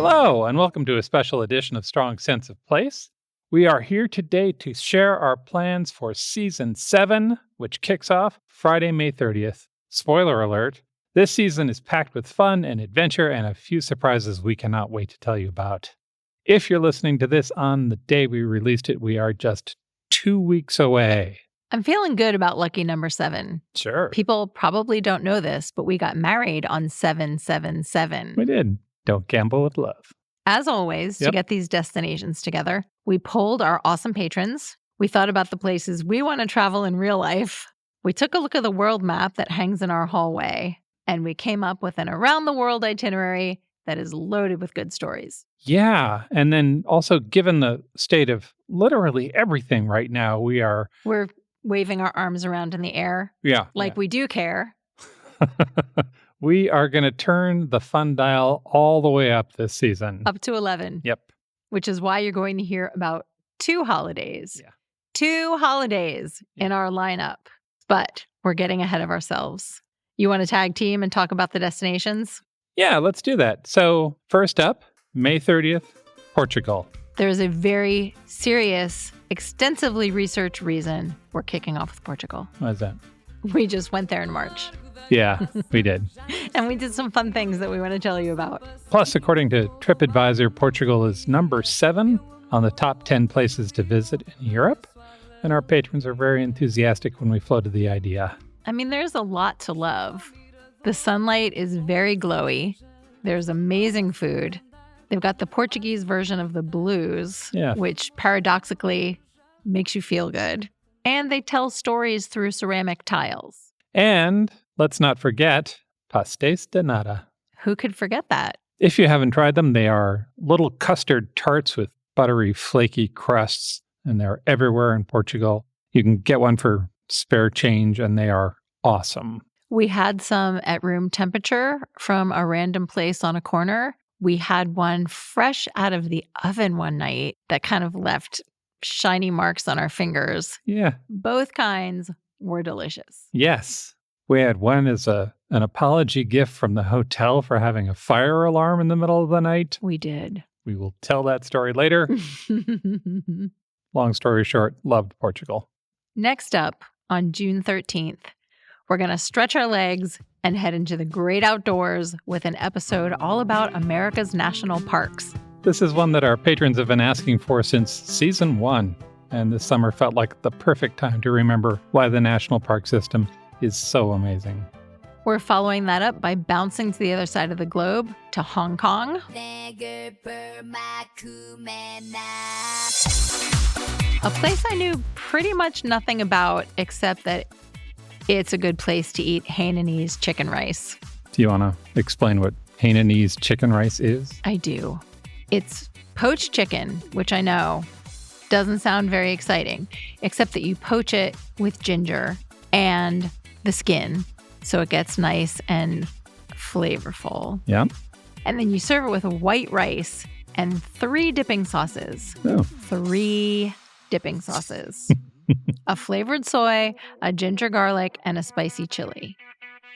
Hello, and welcome to a special edition of Strong Sense of Place. We are here today to share our plans for Season 7, which kicks off Friday, May 30th. Spoiler alert, this season is packed with fun and adventure and a few surprises we cannot wait to tell you about. If you're listening to this on the day we released it, we are just 2 weeks away. I'm feeling good about lucky number 7. Sure. People probably don't know this, but we got married on 777. We did. Don't gamble with love. As always, to get these destinations together, we polled our awesome patrons. We thought about the places we want to travel in real life. We took a look at the world map that hangs in our hallway, and we came up with an around-the-world itinerary that is loaded with good stories. Yeah, and then also given the state of literally everything right now, we're waving our arms around in the air. Like we do care. We are going to turn the fun dial all the way up this season. Up to 11. Yep. Which is why you're going to hear about 2 holidays. Yeah. 2 holidays in our lineup. But we're getting ahead of ourselves. You want to tag team and talk about the destinations? Yeah, let's do that. So first up, May 30th, Portugal. There's a very serious, extensively researched reason we're kicking off with Portugal. What is that? We just went there in March. Yeah, we did. And we did some fun things that we want to tell you about. Plus, according to TripAdvisor, Portugal is number 7 on the top 10 places to visit in Europe. And our patrons are very enthusiastic when we floated the idea. I mean, there's a lot to love. The sunlight is very glowy. There's amazing food. They've got the Portuguese version of the blues, which paradoxically makes you feel good. And they tell stories through ceramic tiles. And let's not forget pastéis de nata. Who could forget that? If you haven't tried them, they are little custard tarts with buttery, flaky crusts, and they're everywhere in Portugal. You can get one for spare change, and they are awesome. We had some at room temperature from a random place on a corner. We had one fresh out of the oven one night that kind of left shiny marks on our fingers. Yeah. Both kinds were delicious. Yes. We had one as an apology gift from the hotel for having a fire alarm in the middle of the night. We did. We will tell that story later. Long story short, loved Portugal. Next up, on June 13th, we're going to stretch our legs and head into the great outdoors with an episode all about America's national parks. This is one that our patrons have been asking for since season 1, and this summer felt like the perfect time to remember why the national park system is so amazing. We're following that up by bouncing to the other side of the globe to Hong Kong. A place I knew pretty much nothing about except that it's a good place to eat Hainanese chicken rice. Do you want to explain what Hainanese chicken rice is? I do. It's poached chicken, which I know doesn't sound very exciting, except that you poach it with ginger and the skin, so it gets nice and flavorful. Yeah. And then you serve it with white rice and 3 dipping sauces. Oh. 3 dipping sauces. A flavored soy, a ginger garlic, and a spicy chili.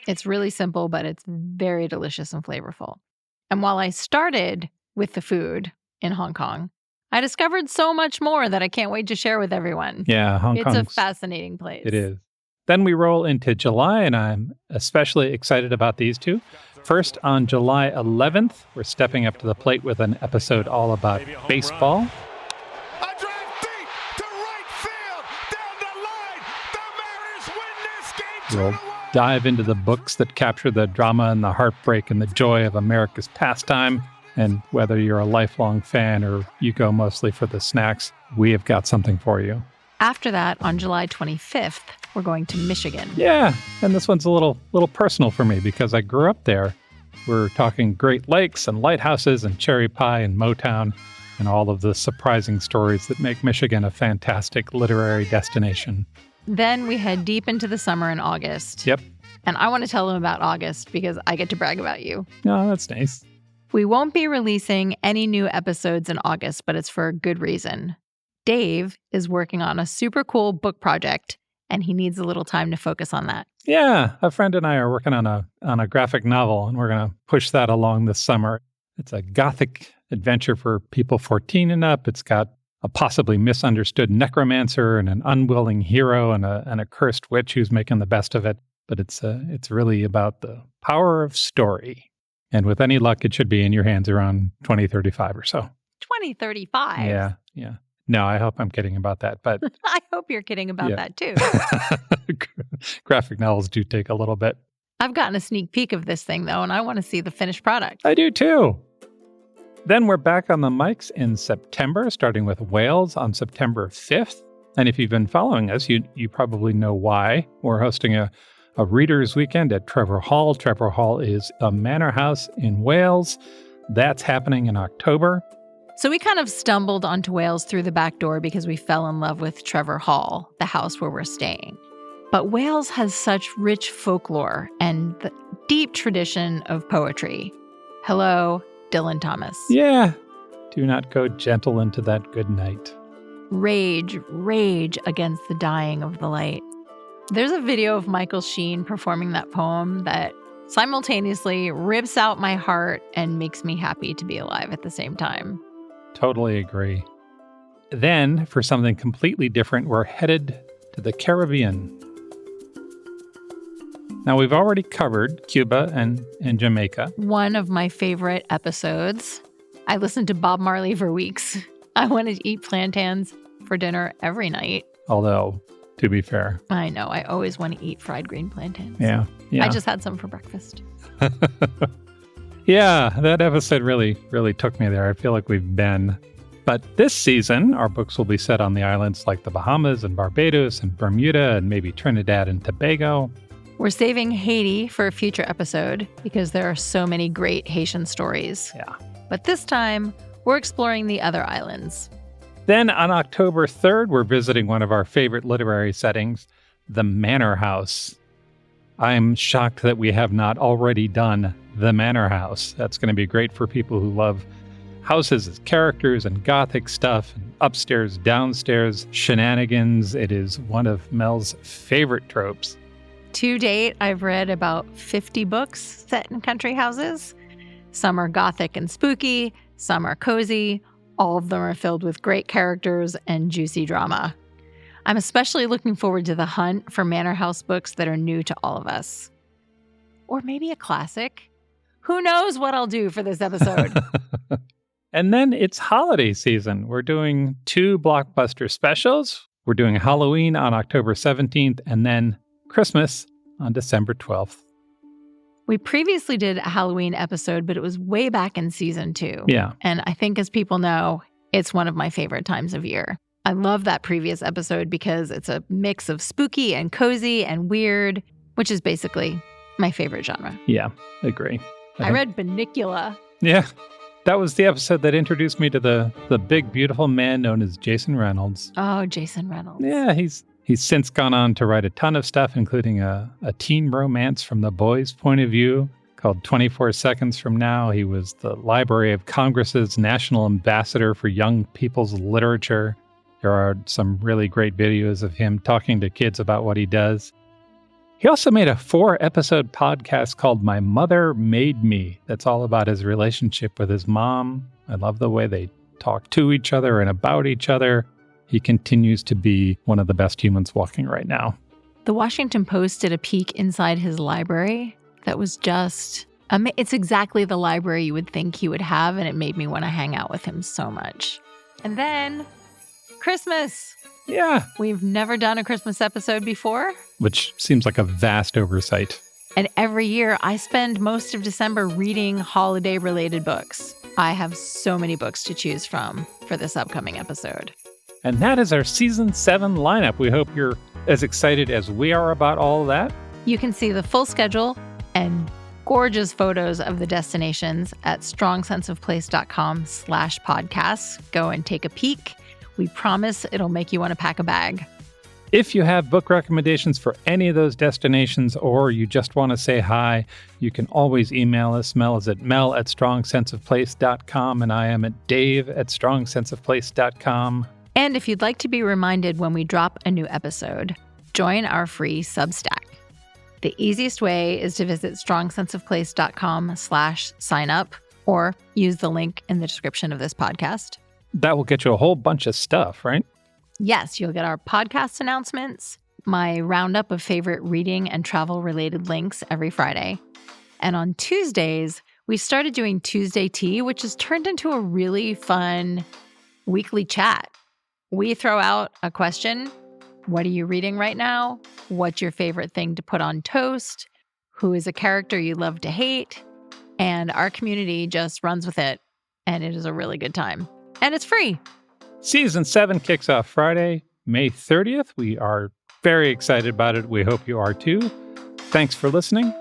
It's really simple, but it's very delicious and flavorful. And while I started with the food in Hong Kong, I discovered so much more that I can't wait to share with everyone. Yeah, Hong Kong. It's a fascinating place. It is. Then we roll into July, and I'm especially excited about these 2. First, on July 11th, we're stepping up to the plate with an episode all about baseball. We'll dive into the books that capture the drama and the heartbreak and the joy of America's pastime. And whether you're a lifelong fan or you go mostly for the snacks, we have got something for you. After that, on July 25th, we're going to Michigan. Yeah, and this one's a little personal for me because I grew up there. We're talking Great Lakes and lighthouses and cherry pie and Motown and all of the surprising stories that make Michigan a fantastic literary destination. Then we head deep into the summer in August. Yep. And I want to tell them about August because I get to brag about you. Oh, that's nice. We won't be releasing any new episodes in August, but it's for a good reason. Dave is working on a super cool book project, and he needs a little time to focus on that. Yeah, a friend and I are working on a graphic novel, and we're going to push that along this summer. It's a gothic adventure for people 14 and up. It's got a possibly misunderstood necromancer and an unwilling hero and a cursed witch who's making the best of it. But it's really about the power of story. And with any luck, it should be in your hands around 2035 or so. 2035? Yeah. No, I hope I'm kidding about that. But I hope you're kidding about that too. Graphic novels do take a little bit. I've gotten a sneak peek of this thing, though, and I want to see the finished product. I do too. Then we're back on the mics in September, starting with Wales on September 5th. And if you've been following us, you probably know why. We're hosting a readers' weekend at Trevor Hall. Trevor Hall is a manor house in Wales. That's happening in October. So we kind of stumbled onto Wales through the back door because we fell in love with Trevor Hall, the house where we're staying. But Wales has such rich folklore and the deep tradition of poetry. Hello, Dylan Thomas. Yeah. Do not go gentle into that good night. Rage, rage against the dying of the light. There's a video of Michael Sheen performing that poem that simultaneously rips out my heart and makes me happy to be alive at the same time. Totally agree. Then, for something completely different, we're headed to the Caribbean. Now, we've already covered Cuba and Jamaica. One of my favorite episodes. I listened to Bob Marley for weeks. I wanted to eat plantains for dinner every night. Although, to be fair. I know. I always want to eat fried green plantains. Yeah. I just had some for breakfast. Yeah, that episode really took me there. I feel like we've been. But this season, our books will be set on the islands like the Bahamas and Barbados and Bermuda and maybe Trinidad and Tobago. We're saving Haiti for a future episode because there are so many great Haitian stories. Yeah. But this time, we're exploring the other islands. Then on October 3rd, we're visiting one of our favorite literary settings, the Manor House. I'm shocked that we have not already done the Manor House. That's going to be great for people who love houses as characters and gothic stuff, and upstairs, downstairs shenanigans. It is one of Mel's favorite tropes. To date, I've read about 50 books set in country houses. Some are gothic and spooky, some are cozy. All of them are filled with great characters and juicy drama. I'm especially looking forward to the hunt for manor house books that are new to all of us. Or maybe a classic. Who knows what I'll do for this episode? And then it's holiday season. We're doing 2 blockbuster specials. We're doing Halloween on October 17th and then Christmas on December 12th. We previously did a Halloween episode, but it was way back in season 2. Yeah. And I think as people know, it's one of my favorite times of year. I love that previous episode because it's a mix of spooky and cozy and weird, which is basically my favorite genre. Yeah, agree. I read Bunnicula. Yeah. That was the episode that introduced me to the big, beautiful man known as Jason Reynolds. Oh, Jason Reynolds. Yeah, he's since gone on to write a ton of stuff, including a teen romance from the boys' point of view called 24 Seconds From Now. He was the Library of Congress's National Ambassador for Young People's Literature. There are some really great videos of him talking to kids about what he does. He also made a 4-episode podcast called My Mother Made Me. That's all about his relationship with his mom. I love the way they talk to each other and about each other. He continues to be one of the best humans walking right now. The Washington Post did a peek inside his library that was just... it's exactly the library you would think he would have, and it made me want to hang out with him so much. And then, Christmas. Yeah. We've never done a Christmas episode before. Which seems like a vast oversight. And every year, I spend most of December reading holiday-related books. I have so many books to choose from for this upcoming episode. And that is our Season 7 lineup. We hope you're as excited as we are about all of that. You can see the full schedule and gorgeous photos of the destinations at strongsenseofplace.com/podcasts. Go and take a peek. We promise it'll make you want to pack a bag. If you have book recommendations for any of those destinations, or you just want to say hi, you can always email us. Mel is at mel@strongsenseofplace.com, and I am at dave@strongsenseofplace.com. And if you'd like to be reminded when we drop a new episode, join our free Substack. The easiest way is to visit strongsenseofplace.com/sign up. or use the link in the description of this podcast. That will get you a whole bunch of stuff, right? Yes, you'll get our podcast announcements, my roundup of favorite reading and travel-related links every Friday. And on Tuesdays, we started doing Tuesday Tea, which has turned into a really fun weekly chat. We throw out a question. What are you reading right now? What's your favorite thing to put on toast? Who is a character you love to hate? And our community just runs with it, and it is a really good time. And it's free. Season 7 kicks off Friday, May 30th. We are very excited about it. We hope you are too. Thanks for listening,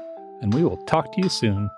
and we will talk to you soon.